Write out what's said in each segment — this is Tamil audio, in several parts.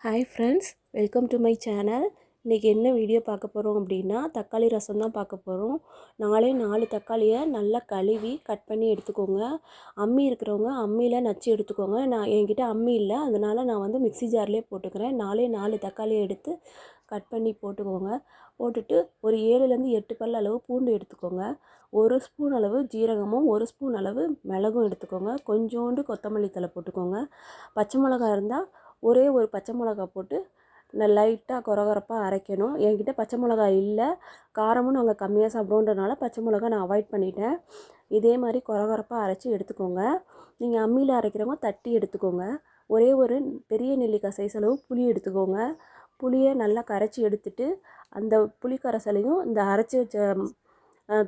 Hi friends, welcome to my channel. இன்றைக்கி என்ன வீடியோ பார்க்க போகிறோம் அப்படின்னா தக்காளி ரசம் தான் பார்க்க போகிறோம். 4 தக்காளியை நல்லா கழுவி கட் பண்ணி எடுத்துக்கோங்க. அம்மி இருக்கிறவங்க அம்மியில் நச்சு எடுத்துக்கோங்க. என்கிட்ட அம்மி இல்லை, அதனால் நான் வந்து மிக்ஸி ஜார்லேயே போட்டுக்கிறேன். 4 தக்காளியை எடுத்து கட் பண்ணி போட்டுக்கோங்க. போட்டுட்டு ஒரு 7லேருந்து 8 பல் அளவு பூண்டு எடுத்துக்கோங்க. 1 ஸ்பூன் அளவு ஜீரகமும் 1 ஸ்பூன் அளவு மிளகும் எடுத்துக்கோங்க. கொஞ்சோண்டு கொத்தமல்லி தழை போட்டுக்கோங்க. பச்சை மிளகாய் இருந்தால் ஒரே ஒரு பச்சை மிளகா போட்டு லைட்டாக கொரகொரப்பாக அரைக்கணும். என்கிட்ட பச்சை மிளகாய் இல்லை, காரமும் நாங்கள் கம்மியாக சாப்பிடுவோன்றனால பச்சை மிளகா நான் அவாய்ட் பண்ணிட்டேன். இதே மாதிரி கொரகொரப்பாக அரைச்சி எடுத்துக்கோங்க. நீங்கள் அம்மியில் அரைக்கிறவங்க தட்டி எடுத்துக்கோங்க. ஒரே ஒரு பெரிய நெல்லிக்காய் சைஸ் அளவு புளி எடுத்துக்கோங்க. புளியை நல்லா கரைச்சி எடுத்துட்டு அந்த புளி கரைசலையும் இந்த அரைச்சி வச்ச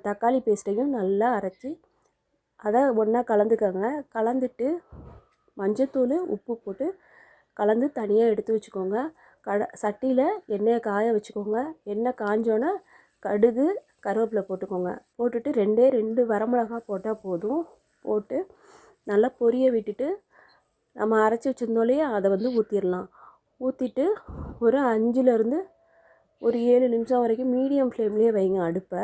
தக்காளி பேஸ்ட்டையும் நல்லா அரைச்சி அதை ஒன்றா கலந்துக்கோங்க. கலந்துட்டு மஞ்சத்தூள் உப்பு போட்டு கலந்து தனியாக எடுத்து வச்சுக்கோங்க. சட்டியில் எண்ணெயை காய வச்சுக்கோங்க. எண்ணெய் காஞ்சோன்னே கடுகு கருவேப்பிலை போட்டுக்கோங்க. போட்டுட்டு 2 வரமிளகா போட்டால் போதும். போட்டு நல்லா பொரிய விட்டுட்டு நம்ம அரைச்சி வச்சுருந்தோம் இல்லையா, அதை வந்து ஊற்றிடலாம். ஊற்றிட்டு ஒரு 5லேருந்து ஒரு 7 நிமிஷம் வரைக்கும் மீடியம் ஃப்ளேம்லேயே வைங்க அடுப்பை.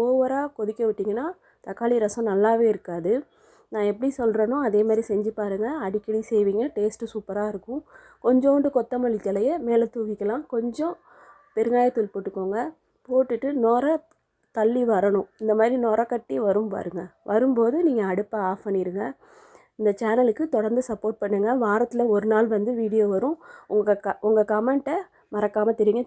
ஓவராக கொதிக்க விட்டிங்கன்னா தக்காளி ரசம் நல்லாவே இருக்காது. நான் எப்படி சொல்கிறேனோ அதே மாதிரி செஞ்சு பாருங்கள். அடிக்கடி செய்வீங்க, டேஸ்ட்டு சூப்பராக இருக்கும். கொஞ்சோண்டு கொத்தமல்லி தழையை மேலே தூவிக்கலாம். கொஞ்சம் பெருங்காயத்தூள் போட்டுக்கோங்க. போட்டுட்டு நுரை தள்ளி வரணும். இந்த மாதிரி நுரை கட்டி வரும் பாருங்கள். வரும்போது நீங்கள் அடுப்பை ஆஃப் பண்ணிடுங்க. இந்த சேனலுக்கு தொடர்ந்து சப்போர்ட் பண்ணுங்கள். வாரத்தில் ஒரு நாள் வந்து வீடியோ வரும். உங்கள் கமெண்ட்டை மறக்காமல் தெரியுங்க.